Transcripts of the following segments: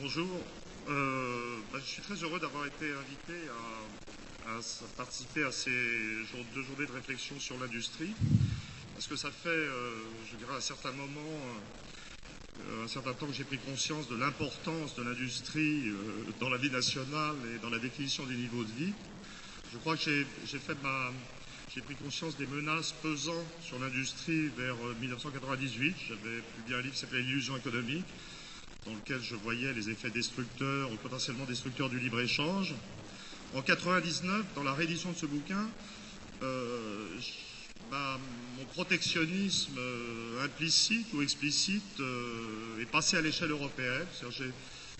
Bonjour. Je suis très heureux d'avoir été invité à participer à ces deux journées de réflexion sur l'industrie, parce que ça fait, je dirais, un certain moment, un certain temps que j'ai pris conscience de l'importance de l'industrie dans la vie nationale et dans la définition des niveaux de vie. Je crois que j'ai pris conscience des menaces pesant sur l'industrie vers 1998. J'avais publié un livre qui s'appelait L'illusion économique, dans lequel je voyais les effets destructeurs ou potentiellement destructeurs du libre-échange. En 1999, dans la réédition de ce bouquin, mon protectionnisme implicite ou explicite est passé à l'échelle européenne.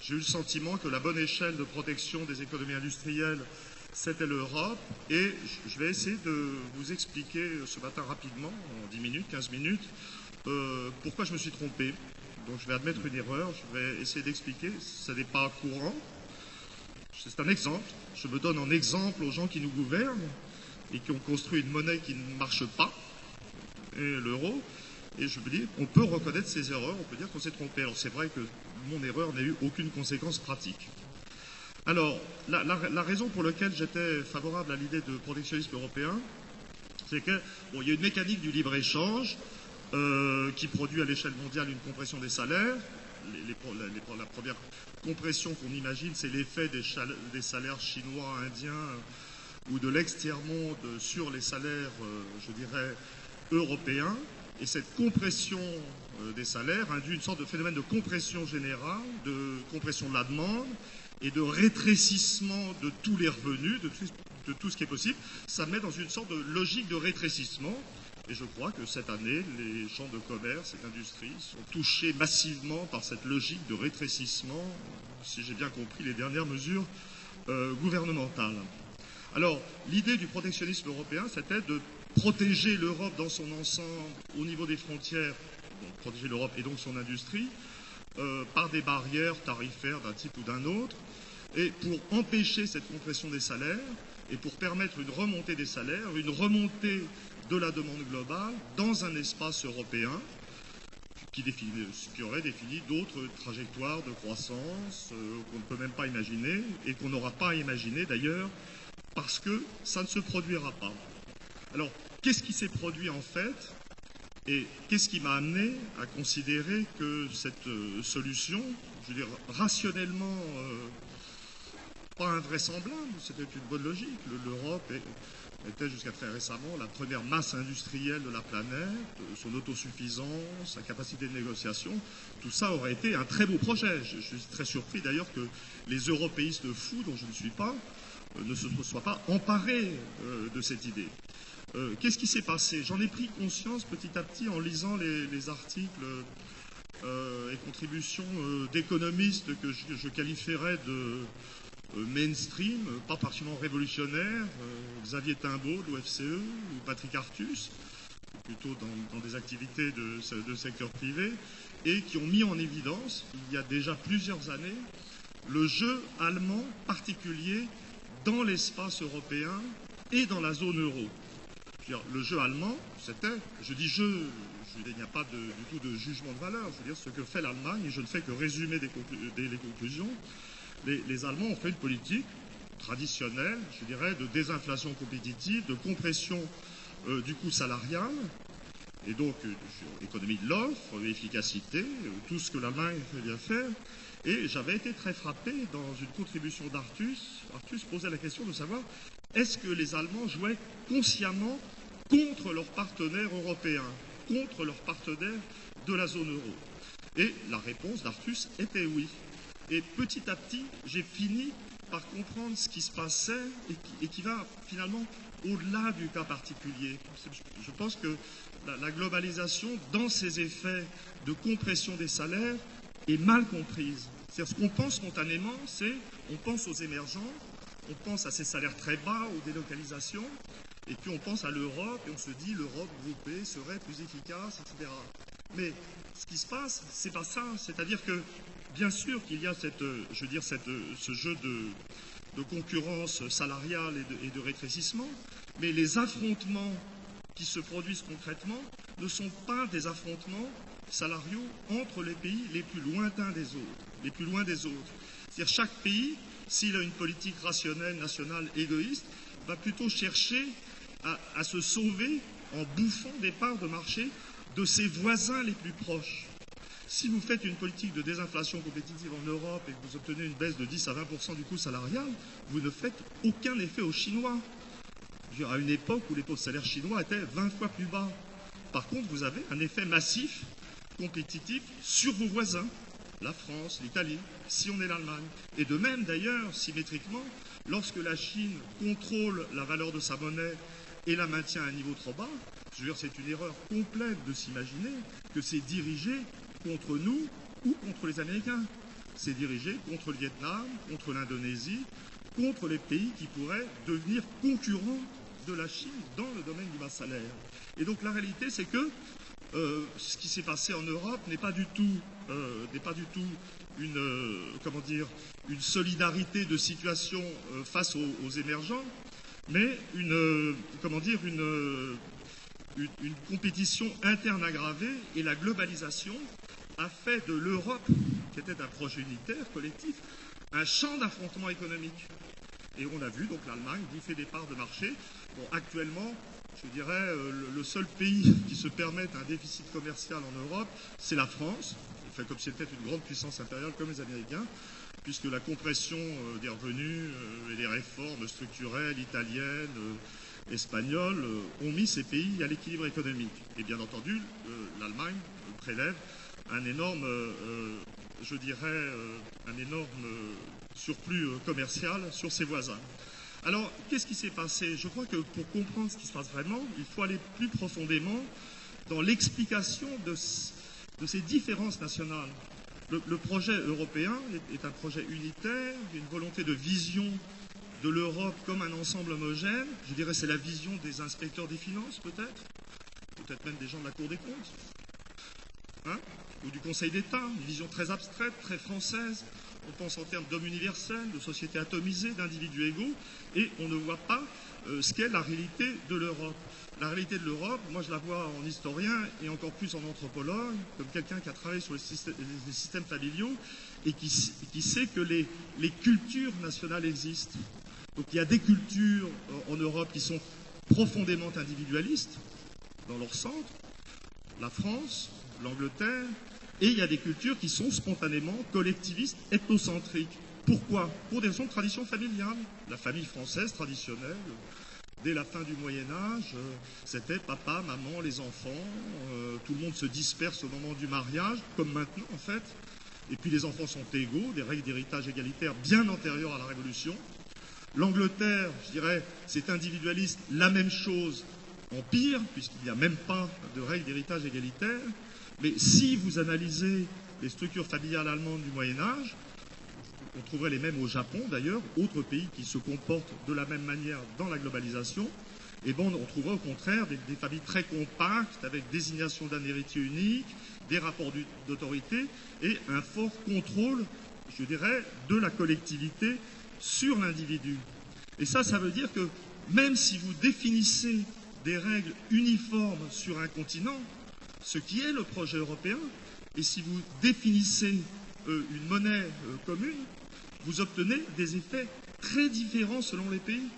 J'ai eu le sentiment que la bonne échelle de protection des économies industrielles, c'était l'Europe. Et je vais essayer de vous expliquer ce matin rapidement, en 10 minutes, 15 minutes, pourquoi je me suis trompé. Donc je vais admettre une erreur, je vais essayer d'expliquer, ça n'est pas courant, c'est un exemple. Je me donne en exemple aux gens qui nous gouvernent et qui ont construit une monnaie qui ne marche pas, et l'euro, et je me dis, on peut reconnaître ses erreurs, on peut dire qu'on s'est trompé. Alors c'est vrai que mon erreur n'a eu aucune conséquence pratique. Alors, la raison pour laquelle j'étais favorable à l'idée de protectionnisme européen, c'est qu'il y a une mécanique du libre-échange, qui produit à l'échelle mondiale une compression des salaires. La première compression qu'on imagine, c'est l'effet des salaires chinois, indiens ou de l'extiers-monde sur les salaires, je dirais, européens. Et cette compression des salaires induit une sorte de phénomène de compression générale, de compression de la demande et de rétrécissement de tous les revenus, de tout ce qui est possible. Ça met dans une sorte de logique de rétrécissement. Et je crois que cette année, les champs de commerce et d'industrie sont touchés massivement par cette logique de rétrécissement, si j'ai bien compris les dernières mesures gouvernementales. Alors, l'idée du protectionnisme européen, c'était de protéger l'Europe dans son ensemble au niveau des frontières, donc protéger l'Europe et donc son industrie, par des barrières tarifaires d'un type ou d'un autre, et pour empêcher cette compression des salaires, et pour permettre une remontée des salaires, une remontée de la demande globale dans un espace européen qui aurait défini d'autres trajectoires de croissance qu'on ne peut même pas imaginer et qu'on n'aura pas à imaginer d'ailleurs parce que ça ne se produira pas. Alors, qu'est-ce qui s'est produit en fait et qu'est-ce qui m'a amené à considérer que cette solution, je veux dire, rationnellement pas invraisemblable, c'était une bonne logique. L'Europe était jusqu'à très récemment la première masse industrielle de la planète, son autosuffisance, sa capacité de négociation, tout ça aurait été un très beau projet. Je suis très surpris d'ailleurs que les européistes fous, dont je ne suis pas, ne se soient pas emparés de cette idée. Qu'est-ce qui s'est passé? J'en ai pris conscience petit à petit en lisant les articles et contributions d'économistes que je qualifierais de mainstream, pas particulièrement révolutionnaire, Xavier Timbaud de l'OFCE ou Patrick Artus, plutôt dans des activités de secteur privé, et qui ont mis en évidence, il y a déjà plusieurs années, le jeu allemand particulier dans l'espace européen et dans la zone euro. Le jeu allemand, c'était, je dis jeu, il n'y a pas du tout de jugement de valeur, je veux dire ce que fait l'Allemagne, et je ne fais que résumer les conclusions. Les Allemands ont fait une politique traditionnelle, je dirais, de désinflation compétitive, de compression du coût salarial, et donc économie de l'offre, efficacité, tout ce que l'Allemagne vient faire. Et j'avais été très frappé dans une contribution d'Artus. Artus posait la question de savoir est-ce que les Allemands jouaient consciemment contre leurs partenaires européens, contre leurs partenaires de la zone euro. Et la réponse d'Artus était oui. Et petit à petit, j'ai fini par comprendre ce qui se passait et qui va finalement au-delà du cas particulier. Je pense que la globalisation, dans ses effets de compression des salaires, est mal comprise. C'est-à-dire ce qu'on pense spontanément, c'est on pense aux émergents, on pense à ces salaires très bas, aux délocalisations, et puis on pense à l'Europe et on se dit l'Europe groupée serait plus efficace, etc. Mais ce qui se passe, c'est pas ça. C'est-à-dire que bien sûr qu'il y a ce jeu de concurrence salariale et de rétrécissement, mais les affrontements qui se produisent concrètement ne sont pas des affrontements salariaux entre les pays les plus lointains des autres, les plus loin des autres. C'est-à-dire chaque pays, s'il a une politique rationnelle, nationale, égoïste, va plutôt chercher à se sauver en bouffant des parts de marché de ses voisins les plus proches. Si vous faites une politique de désinflation compétitive en Europe et que vous obtenez une baisse de 10 à 20% du coût salarial, vous ne faites aucun effet aux Chinois. À une époque où les taux de salaire chinois étaient 20 fois plus bas. Par contre, vous avez un effet massif, compétitif, sur vos voisins, la France, l'Italie, si on est l'Allemagne. Et de même, d'ailleurs, symétriquement, lorsque la Chine contrôle la valeur de sa monnaie et la maintient à un niveau trop bas, je veux dire, c'est une erreur complète de s'imaginer que c'est dirigé contre nous ou contre les Américains. C'est dirigé contre le Vietnam, contre l'Indonésie, contre les pays qui pourraient devenir concurrents de la Chine dans le domaine du bas salaire. Et donc la réalité, c'est que ce qui s'est passé en Europe n'est pas du tout une solidarité de situation face aux émergents, mais une compétition interne aggravée, et la globalisation a fait de l'Europe, qui était un projet unitaire, collectif, un champ d'affrontement économique. Et on a vu donc l'Allemagne bouffer des parts de marché. Bon, actuellement, je dirais, le seul pays qui se permette un déficit commercial en Europe, c'est la France. On fait comme si c'était une grande puissance impériale comme les Américains, puisque la compression des revenus et les réformes structurelles italiennes, espagnoles ont mis ces pays à l'équilibre économique. Et bien entendu, l'Allemagne prélève un énorme, surplus commercial sur ses voisins. Alors, qu'est-ce qui s'est passé? Je crois que pour comprendre ce qui se passe vraiment, il faut aller plus profondément dans l'explication de ces différences nationales. Le projet européen est un projet unitaire, une volonté de vision de l'Europe comme un ensemble homogène. Je dirais c'est la vision des inspecteurs des finances, peut-être même des gens de la Cour des comptes, ou du Conseil d'État, une vision très abstraite, très française. On pense en termes d'hommes universels, de sociétés atomisées, d'individus égaux, et on ne voit pas ce qu'est la réalité de l'Europe. La réalité de l'Europe, moi je la vois en historien et encore plus en anthropologue, comme quelqu'un qui a travaillé sur les systèmes familiaux et qui sait que les cultures nationales existent. Donc il y a des cultures en Europe qui sont profondément individualistes dans leur centre, la France, l'Angleterre, et il y a des cultures qui sont spontanément collectivistes, ethnocentriques. Pourquoi? Pour des raisons de tradition familiale. La famille française traditionnelle, dès la fin du Moyen-Âge, c'était papa, maman, les enfants, tout le monde se disperse au moment du mariage, comme maintenant en fait. Et puis les enfants sont égaux, des règles d'héritage égalitaire bien antérieures à la Révolution. L'Angleterre, je dirais, c'est individualiste, la même chose en pire, puisqu'il n'y a même pas de règles d'héritage égalitaire. Mais si vous analysez les structures familiales allemandes du Moyen-Âge, on trouverait les mêmes au Japon d'ailleurs, autre pays qui se comporte de la même manière dans la globalisation, et bon, on trouverait au contraire des familles très compactes, avec désignation d'un héritier unique, des rapports d'autorité et un fort contrôle, je dirais, de la collectivité sur l'individu. Et ça veut dire que même si vous définissez des règles uniformes sur un continent, ce qui est le projet européen, et si vous définissez une monnaie commune, vous obtenez des effets très différents selon les pays.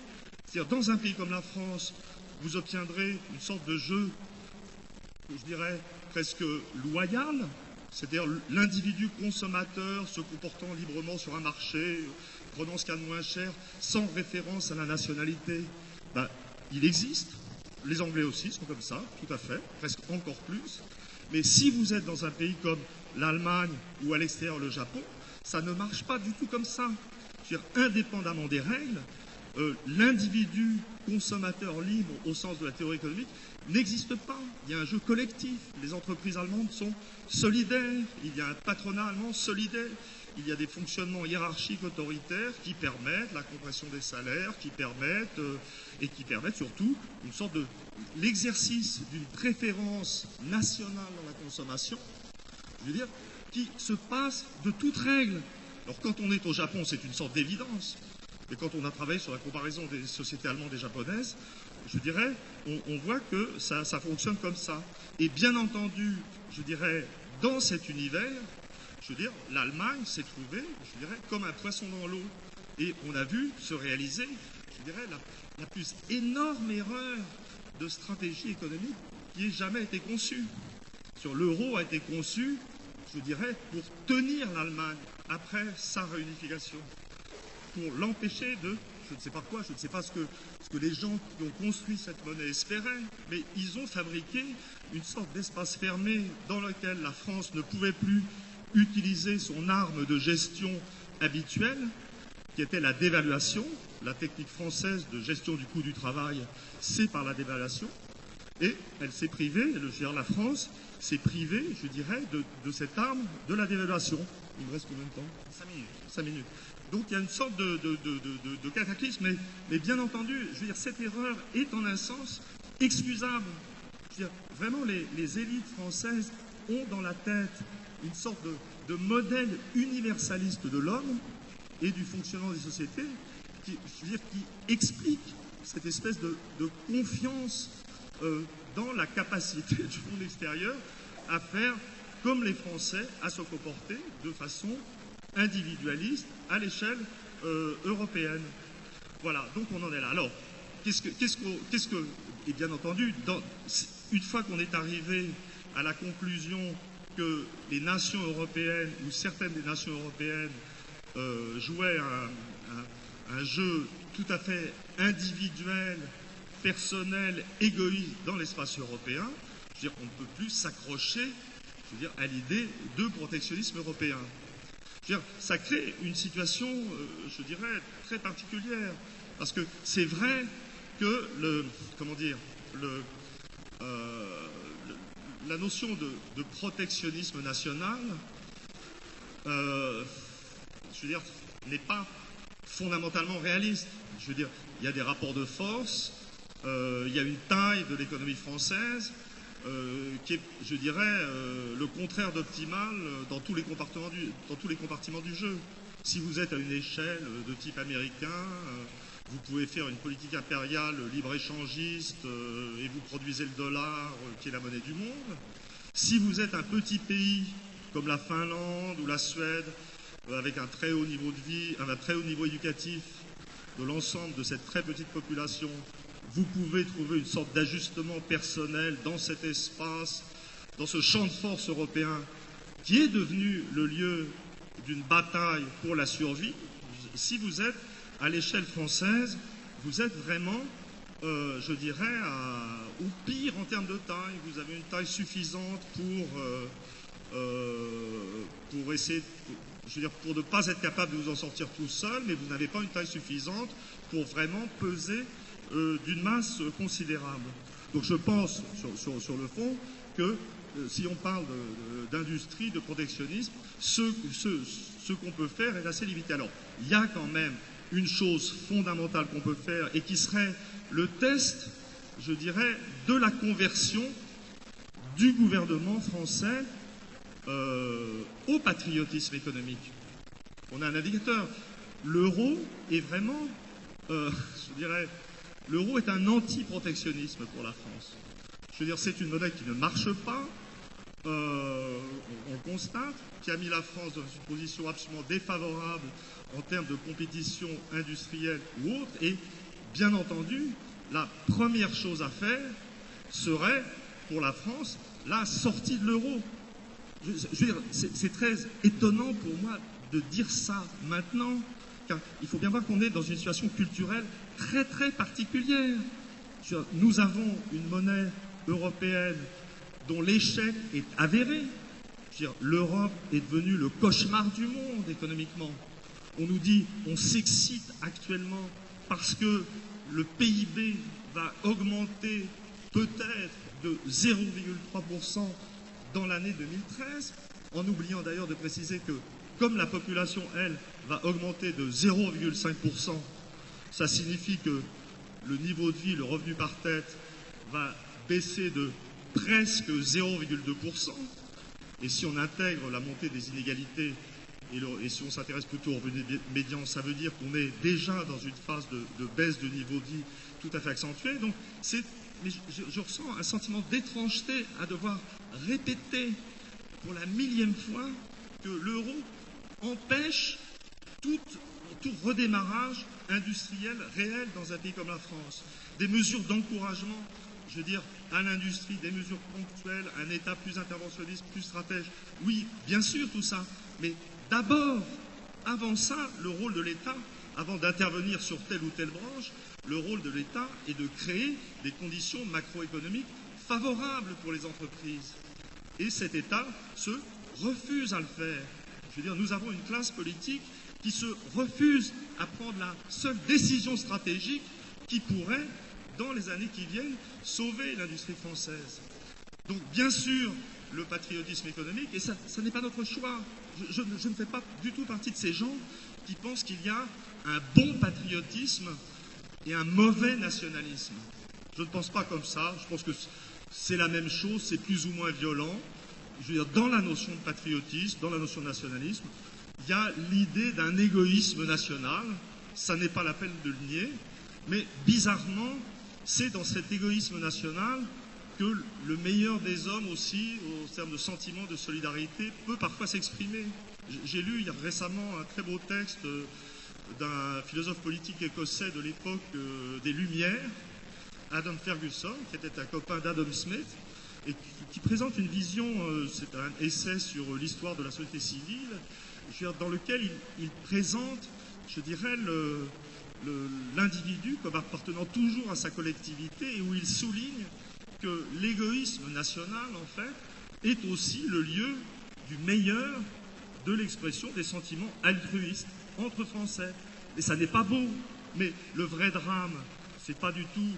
C'est-à-dire, dans un pays comme la France, vous obtiendrez une sorte de jeu, je dirais, presque loyal, c'est-à-dire l'individu consommateur se comportant librement sur un marché, prenant ce qu'il y a de moins cher, sans référence à la nationalité. Ben, il existe. Les Anglais aussi sont comme ça, tout à fait, presque encore plus. Mais si vous êtes dans un pays comme l'Allemagne ou à l'extérieur le Japon, ça ne marche pas du tout comme ça. C'est-à-dire, indépendamment des règles, l'individu consommateur libre au sens de la théorie économique n'existe pas. Il y a un jeu collectif. Les entreprises allemandes sont solidaires. Il y a un patronat allemand solidaire. Il y a des fonctionnements hiérarchiques autoritaires qui permettent la compression des salaires, qui permettent surtout une sorte de l'exercice d'une préférence nationale dans la consommation, je veux dire, qui se passe de toute règle. Alors quand on est au Japon, c'est une sorte d'évidence. Et quand on a travaillé sur la comparaison des sociétés allemandes et japonaises, je dirais, on voit que ça fonctionne comme ça. Et bien entendu, je dirais, dans cet univers, je veux dire, l'Allemagne s'est trouvée, je dirais, comme un poisson dans l'eau. Et on a vu se réaliser, je dirais, la plus énorme erreur de stratégie économique qui ait jamais été conçue. Sur l'euro a été conçu, je dirais, pour tenir l'Allemagne après sa réunification, pour l'empêcher de, je ne sais pas quoi, je ne sais pas ce que les gens qui ont construit cette monnaie espéraient, mais ils ont fabriqué une sorte d'espace fermé dans lequel la France ne pouvait plus utiliser son arme de gestion habituelle, qui était la dévaluation. La technique française de gestion du coût du travail, c'est par la dévaluation. Et elle s'est privée, la France s'est privée, je dirais, de cette arme de la dévaluation. Il me reste combien de temps? 5 minutes. 5 minutes. Donc il y a une sorte de cataclysme, mais bien entendu, je veux dire, cette erreur est en un sens excusable. Je veux dire, vraiment, les élites françaises ont dans la tête une sorte de modèle universaliste de l'homme et du fonctionnement des sociétés qui explique cette espèce de confiance dans la capacité du monde extérieur à faire comme les Français, à se comporter de façon individualiste à l'échelle européenne. Voilà, donc on en est là. Alors, et bien entendu, une fois qu'on est arrivé à la conclusion que les nations européennes, ou certaines des nations européennes, jouaient un jeu tout à fait individuel, personnel, égoïste dans l'espace européen, je veux dire, on ne peut plus s'accrocher, je veux dire, à l'idée de protectionnisme européen. Je veux dire, ça crée une situation, je dirais, très particulière, parce que c'est vrai que la notion de protectionnisme national, je veux dire, n'est pas fondamentalement réaliste. Je veux dire, il y a des rapports de force, il y a une taille de l'économie française qui est, je dirais, le contraire d'optimal dans tous les compartiments du jeu. Si vous êtes à une échelle de type américain, vous pouvez faire une politique impériale libre-échangiste et vous produisez le dollar qui est la monnaie du monde. Si vous êtes un petit pays comme la Finlande ou la Suède, avec un très haut niveau de vie, un très haut niveau éducatif de l'ensemble de cette très petite population, vous pouvez trouver une sorte d'ajustement personnel dans cet espace, dans ce champ de force européen qui est devenu le lieu d'une bataille pour la survie. Si vous êtes à l'échelle française, vous êtes vraiment, je dirais, au pire en termes de taille. Vous avez une taille suffisante pour essayer, je veux dire, pour ne pas être capable de vous en sortir tout seul, mais vous n'avez pas une taille suffisante pour vraiment peser d'une masse considérable. Donc je pense, sur le fond, que si on parle d'industrie, de protectionnisme, ce qu'on peut faire est assez limité. Alors, il y a quand même une chose fondamentale qu'on peut faire et qui serait le test, je dirais, de la conversion du gouvernement français au patriotisme économique. On a un indicateur. L'euro est vraiment, je dirais, l'euro est un anti-protectionnisme pour la France. Je veux dire, c'est une monnaie qui ne marche pas, on constate, qui a mis la France dans une position absolument défavorable en termes de compétition industrielle ou autre, et bien entendu, la première chose à faire serait, pour la France, la sortie de l'euro. Je veux dire, c'est très étonnant pour moi de dire ça maintenant, car il faut bien voir qu'on est dans une situation culturelle très très particulière. Nous avons une monnaie européenne dont l'échec est avéré. L'Europe est devenue le cauchemar du monde économiquement. On nous dit, on s'excite actuellement parce que le PIB va augmenter peut-être de 0,3% dans l'année 2013, en oubliant d'ailleurs de préciser que comme la population, elle, va augmenter de 0,5%, ça signifie que le niveau de vie, le revenu par tête, va baisser de presque 0,2%. Et si on intègre la montée des inégalités et si on s'intéresse plutôt aux revenus médians, ça veut dire qu'on est déjà dans une phase de baisse de niveau de vie tout à fait accentuée. Donc, mais je ressens un sentiment d'étrangeté à devoir répéter pour la millième fois que l'euro empêche tout redémarrage industriel réel dans un pays comme la France. Des mesures d'encouragement, je veux dire, à l'industrie, des mesures ponctuelles, un État plus interventionniste, plus stratège. Oui, bien sûr, tout ça. Mais d'abord, avant ça, le rôle de l'État, avant d'intervenir sur telle ou telle branche, le rôle de l'État est de créer des conditions macroéconomiques favorables pour les entreprises. Et cet État se refuse à le faire. Je veux dire, nous avons une classe politique qui se refuse à prendre la seule décision stratégique qui pourrait, dans les années qui viennent, sauver l'industrie française. Donc, bien sûr, le patriotisme économique, et ça n'est pas notre choix. Je ne fais pas du tout partie de ces gens qui pensent qu'il y a un bon patriotisme et un mauvais nationalisme. Je ne pense pas comme ça. Je pense que c'est la même chose, c'est plus ou moins violent. Je veux dire, dans la notion de patriotisme, dans la notion de nationalisme, il y a l'idée d'un égoïsme national. Ça n'est pas la peine de le nier. Mais bizarrement, c'est dans cet égoïsme national que le meilleur des hommes aussi, au terme de sentiment de solidarité, peut parfois s'exprimer. J'ai lu récemment un très beau texte d'un philosophe politique écossais de l'époque des Lumières, Adam Ferguson, qui était un copain d'Adam Smith, et qui présente une vision, c'est un essai sur l'histoire de la société civile, dans lequel il présente, je dirais, l'individu comme appartenant toujours à sa collectivité, et où il souligne que l'égoïsme national, en fait, est aussi le lieu du meilleur de l'expression des sentiments altruistes entre Français. Et ça n'est pas beau, mais le vrai drame, c'est pas du tout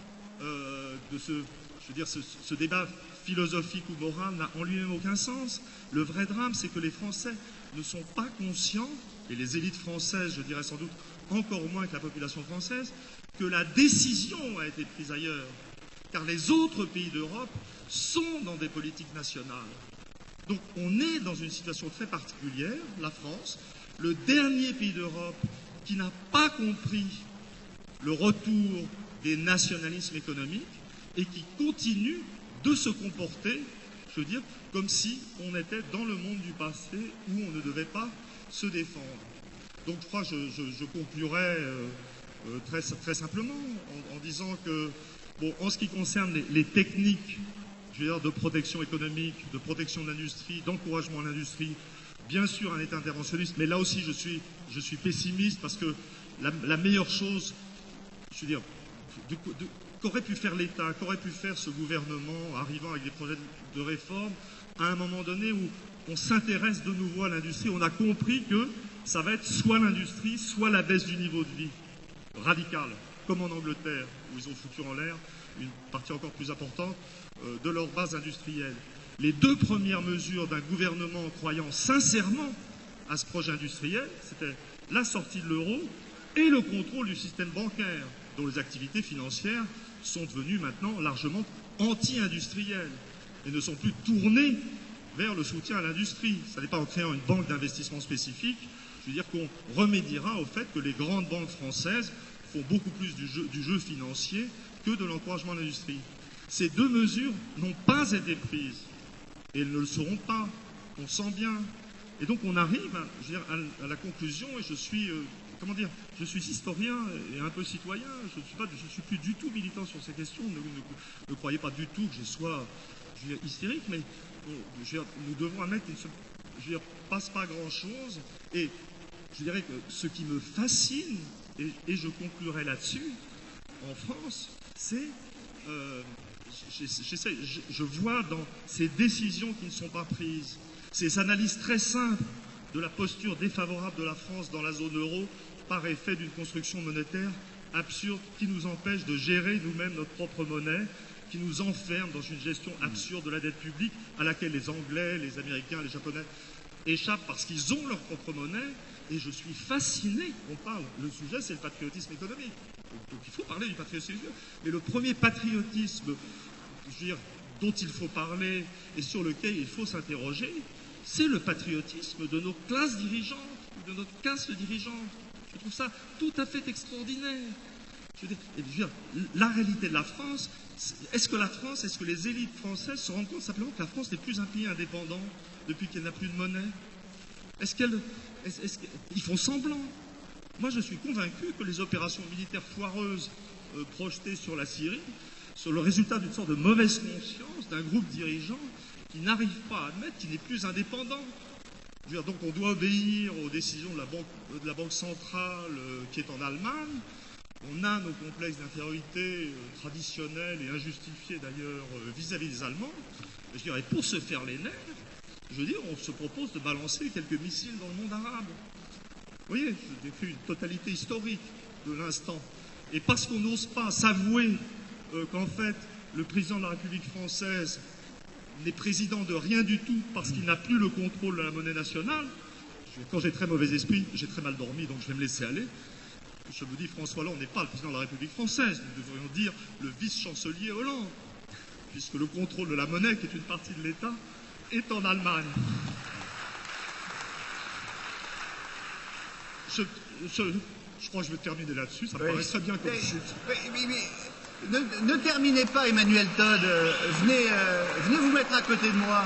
ce débat philosophique ou moral n'a en lui-même aucun sens. Le vrai drame, c'est que les Français ne sont pas conscients, et les élites françaises, je dirais sans doute encore moins que la population française, que la décision a été prise ailleurs. Car les autres pays d'Europe sont dans des politiques nationales. Donc on est dans une situation très particulière, la France, le dernier pays d'Europe qui n'a pas compris le retour des nationalismes économiques et qui continue de se comporter, je veux dire, comme si on était dans le monde du passé où on ne devait pas se défendre. Donc je crois que je conclurai très simplement en disant que, bon, en ce qui concerne les techniques, je veux dire, de protection économique, de protection de l'industrie, d'encouragement à l'industrie, bien sûr un État interventionniste, mais là aussi je suis pessimiste parce que la meilleure chose, je veux dire, qu'aurait pu faire l'État, qu'aurait pu faire ce gouvernement arrivant avec des projets de réforme à un moment donné où on s'intéresse de nouveau à l'industrie, on a compris que ça va être soit l'industrie, soit la baisse du niveau de vie radicale, comme en Angleterre, où ils ont foutu en l'air une partie encore plus importante de leur base industrielle. Les deux premières mesures d'un gouvernement croyant sincèrement à ce projet industriel, c'était la sortie de l'euro et le contrôle du système bancaire, dont les activités financières sont devenues maintenant largement anti-industrielles et ne sont plus tournées vers le soutien à l'industrie. Ce n'est pas en créant une banque d'investissement spécifique, je veux dire qu'on remédiera au fait que les grandes banques françaises font beaucoup plus du jeu financier que de l'encouragement à l'industrie. Ces deux mesures n'ont pas été prises et elles ne le seront pas. On sent bien. Et donc on arrive à la conclusion, et je suis historien et un peu citoyen, je ne suis plus du tout militant sur ces questions, ne croyez pas du tout que je sois hystérique, mais nous devons admettre qu'il ne passe pas grand-chose, et je dirais que ce qui me fascine, et je conclurai là-dessus, en France, c'est, je vois dans ces décisions qui ne sont pas prises, ces analyses très simples de la posture défavorable de la France dans la zone euro par effet d'une construction monétaire absurde qui nous empêche de gérer nous-mêmes notre propre monnaie, qui nous enferme dans une gestion absurde de la dette publique à laquelle les Anglais, les Américains, les Japonais échappent parce qu'ils ont leur propre monnaie. Et je suis fasciné qu'on parle. Le sujet, c'est le patriotisme économique. Donc il faut parler du patriotisme. Mais le premier patriotisme, je veux dire, dont il faut parler et sur lequel il faut s'interroger, c'est le patriotisme de nos classes dirigeantes. de notre caste dirigeante. Je trouve ça tout à fait extraordinaire. Je veux dire, la réalité de la France, est-ce que les élites françaises se rendent compte simplement que la France n'est plus un pays indépendant depuis qu'elle n'a plus de monnaie? Ils font semblant. Moi, je suis convaincu que les opérations militaires foireuses projetées sur la Syrie sont le résultat d'une sorte de mauvaise conscience d'un groupe dirigeant qui n'arrive pas à admettre qu'il n'est plus indépendant. Je veux dire, donc on doit obéir aux décisions de la banque centrale qui est en Allemagne. On a nos complexes d'infériorité traditionnels et injustifiés d'ailleurs vis-à-vis des Allemands. Je dirais, pour se faire les nerfs, je veux dire, on se propose de balancer quelques missiles dans le monde arabe. Vous voyez, j'ai fait une totalité historique de l'instant. Et parce qu'on n'ose pas s'avouer qu'en fait, le président de la République française n'est président de rien du tout parce qu'il n'a plus le contrôle de la monnaie nationale, quand j'ai très mauvais esprit, j'ai très mal dormi, donc je vais me laisser aller. Je vous dis, François Hollande n'est pas le président de la République française. Nous devrions dire le vice-chancelier Hollande, puisque le contrôle de la monnaie, qui est une partie de l'État, est en Allemagne. Je crois que je vais terminer là-dessus, ça me paraît très bien comme chute. Ne terminez pas, Emmanuel Todd. Venez vous mettre à côté de moi.